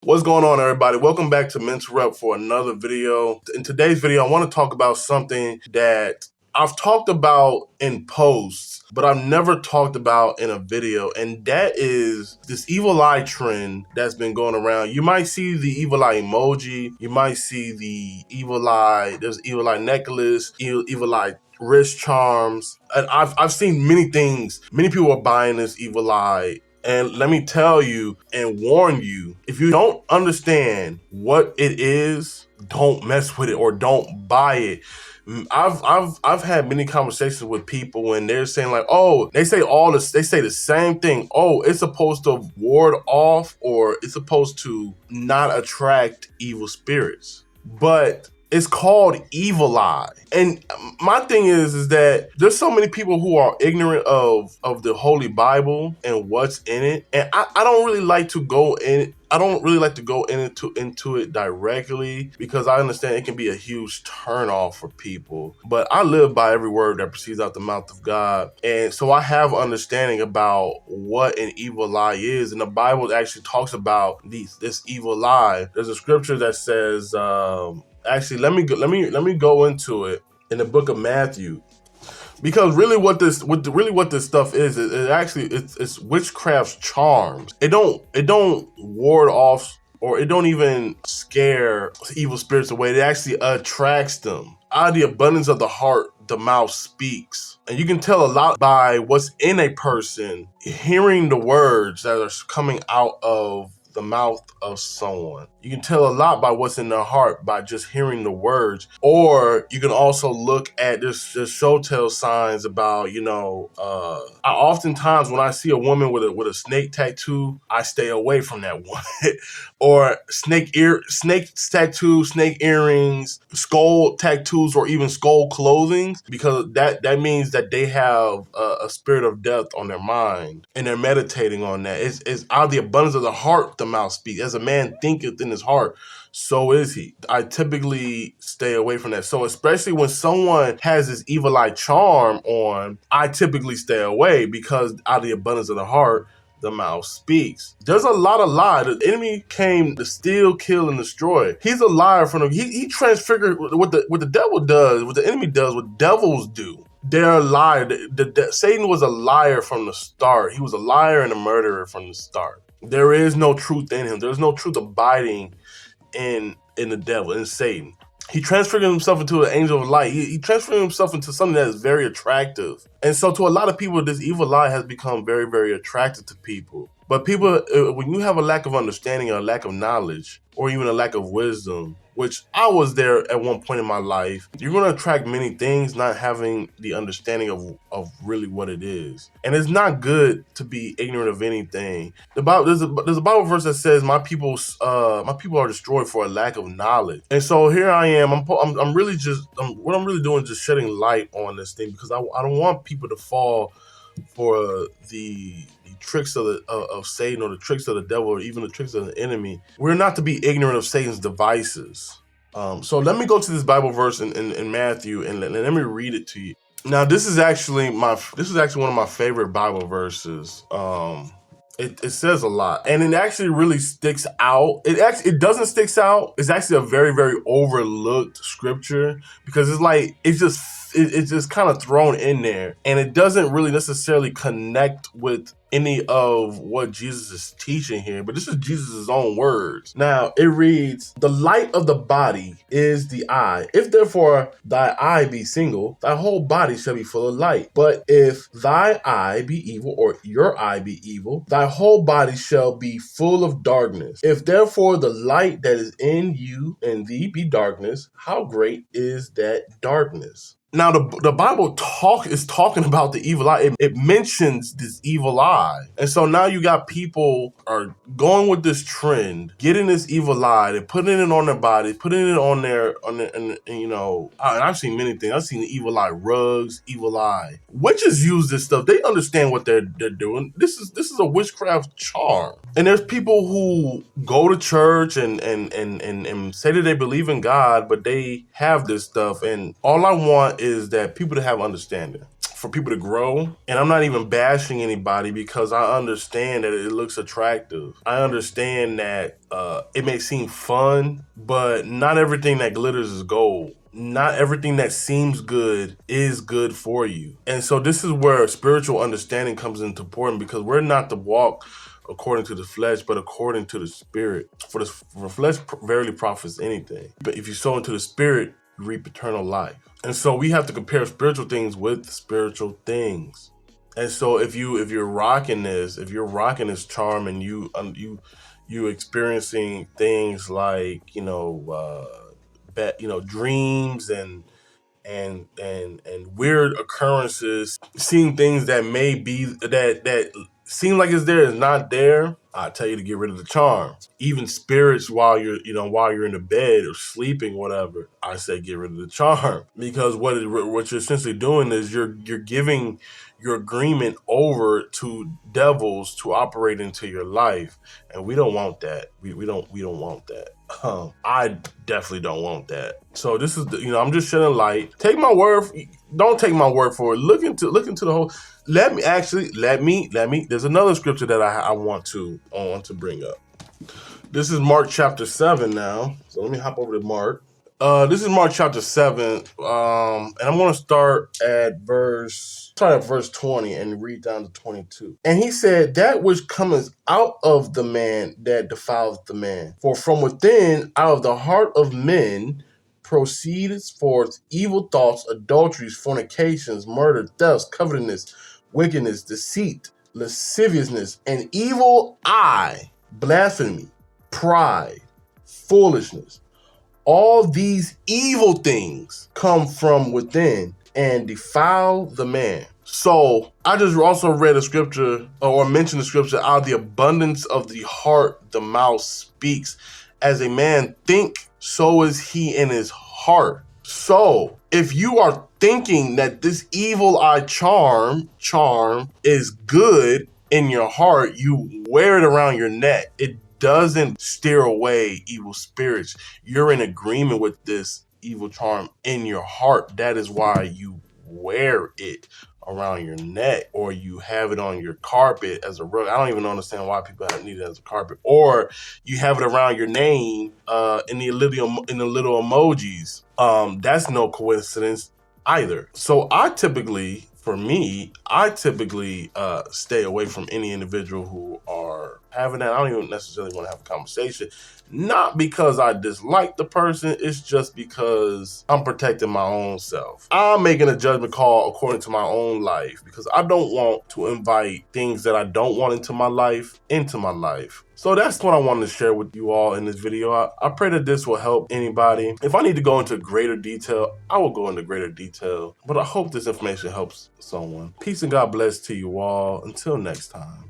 What's going on, everybody? Welcome back to mentalrep for another video. In today's video, I want to talk about something that I've talked about in posts, but I've never talked about in a video, and that is this evil eye trend that's been going around. You might see the evil eye emoji, you might see the evil eye, there's evil eye necklace, evil eye wrist charms, and I've seen many things. Many people are buying this evil eye. And let me tell you and warn you, if you don't understand what it is, don't mess with it or don't buy it. I've had many conversations with people and they're saying like, oh, they say the same thing. Oh, it's supposed to ward off or it's supposed to not attract evil spirits. But it's called evil eye. And my thing is that there's so many people who are ignorant of the Holy Bible and what's in it. And I don't really like to go in. I don't really like to go into it directly because I understand it can be a huge turnoff for people. But I live by every word that proceeds out the mouth of God. And so I have understanding about what an evil eye is. And the Bible actually talks about this evil eye. There's a scripture that says, actually, let me go into it in the book of Matthew, because really what this stuff is, it's witchcraft's charms. It don't ward off or it don't even scare evil spirits away. It actually attracts them. Out of the abundance of the heart, the mouth speaks. And you can tell a lot by what's in a person, hearing the words that are coming out of the mouth of someone. You can tell a lot by what's in their heart by just hearing the words. Or you can also look at this show tell signs about, I oftentimes when I see a woman with a snake tattoo, I stay away from that woman. Or snake tattoo, snake earrings, skull tattoos, or even skull clothing, because that means that they have a spirit of death on their mind and they're meditating on that. It's out of the abundance of the heart the mouth speaks. As a man thinketh in his heart, so is he. I typically stay away from that. So especially when someone has this evil eye charm on, I typically stay away because out of the abundance of the heart, the mouth speaks. There's a lot of lie. The enemy came to steal, kill, and destroy. He's a liar from him. He transfigured what the devil does, what the enemy does, what devils do. They're a liar. Satan was a liar from the start. He was a liar and a murderer from the start. There is no truth in him. There's no truth abiding in the devil, in Satan. He transferred himself into an angel of light. He transferred himself into something that is very attractive. And so to a lot of people, this evil eye has become very, very attractive to people. But people, when you have a lack of understanding or a lack of knowledge or even a lack of wisdom, which I was there at one point in my life, you're going to attract many things not having the understanding of really what it is. And it's not good to be ignorant of anything. The Bible, there's a Bible verse that says, my people are destroyed for a lack of knowledge. And so here I am. What I'm really doing is just shedding light on this thing, because I don't want people to fall for the tricks of Satan, or the tricks of the devil, or even the tricks of the enemy. We're not to be ignorant of Satan's devices. So let me go to this Bible verse in Matthew and let me read it to you. Now, this is actually one of my favorite Bible verses. It says a lot, and it actually really sticks out. It doesn't stick out. It's actually a very, very overlooked scripture, because it's just kind of thrown in there, and it doesn't really necessarily connect with any of what Jesus is teaching here, but this is Jesus' own words. Now, it reads, "The light of the body is the eye. If therefore thy eye be single, thy whole body shall be full of light. But if thy eye be evil, or your eye be evil, thy whole body shall be full of darkness. If therefore the light that is in you and thee be darkness, how great is that darkness?" Now, the Bible is talking about the evil eye. It mentions this evil eye. And so now you got people are going with this trend, getting this evil eye, they're putting it on their body, putting it on their, and I've seen many things. I've seen the evil eye rugs, evil eye. Witches use this stuff. They understand what they're doing. This is a witchcraft charm. And there's people who go to church and say that they believe in God, but they have this stuff. And all I want is that people to have understanding. for people to grow. And I'm not even bashing anybody because I understand that it looks attractive. I understand that it may seem fun, but not everything that glitters is gold. Not everything that seems good is good for you. And so this is where spiritual understanding comes into important, because we're not to walk according to the flesh, but according to the spirit. For flesh verily profits anything. But if you sow into the spirit, you reap eternal life. And so we have to compare spiritual things with spiritual things. And so if you're rocking this charm, and you experiencing things like, dreams and weird occurrences, seeing things that may be that seem like it's there is not there, I tell you to get rid of the charm. Even spirits while you're in the bed or sleeping, whatever, I say get rid of the charm, because what you're essentially doing is you're giving your agreement over to devils to operate into your life, and we don't want that. We don't want that. I definitely don't want that. So this is I'm just shedding light. Take my word. Don't take my word for it. Look into the whole. Let me. There's another scripture that I want to bring up. This is Mark chapter 7 now. So let me hop over to Mark. This is Mark chapter 7, and I'm going to start at verse 20 and read down to 22. And he said, that which cometh out of the man, that defileth the man. For from within, out of the heart of men, proceedeth forth evil thoughts, adulteries, fornications, murder, thefts, covetousness, wickedness, deceit, lasciviousness, an evil eye, blasphemy, pride, foolishness. All these evil things come from within and defile the man. So I just also read a scripture, or mentioned the scripture, out of the abundance of the heart, the mouth speaks. As a man think, so is he in his heart. So if you are thinking that this evil eye charm is good in your heart, you wear it around your neck. It doesn't steer away evil spirits. You're in agreement with this evil charm in your heart. That is why you wear it around your neck, or you have it on your carpet as a rug. I don't even understand why people need it as a carpet. Or you have it around your name in the little emojis. That's no coincidence either. So I typically stay away from any individual who are having that. I don't even necessarily want to have a conversation. Not because I dislike the person, it's just because I'm protecting my own self. I'm making a judgment call according to my own life, because I don't want to invite things that I don't want into my life. So that's what I wanted to share with you all in this video. I pray that this will help anybody. If I need to go into greater detail, I will go into greater detail. But I hope this information helps someone. Peace and God bless to you all. Until next time.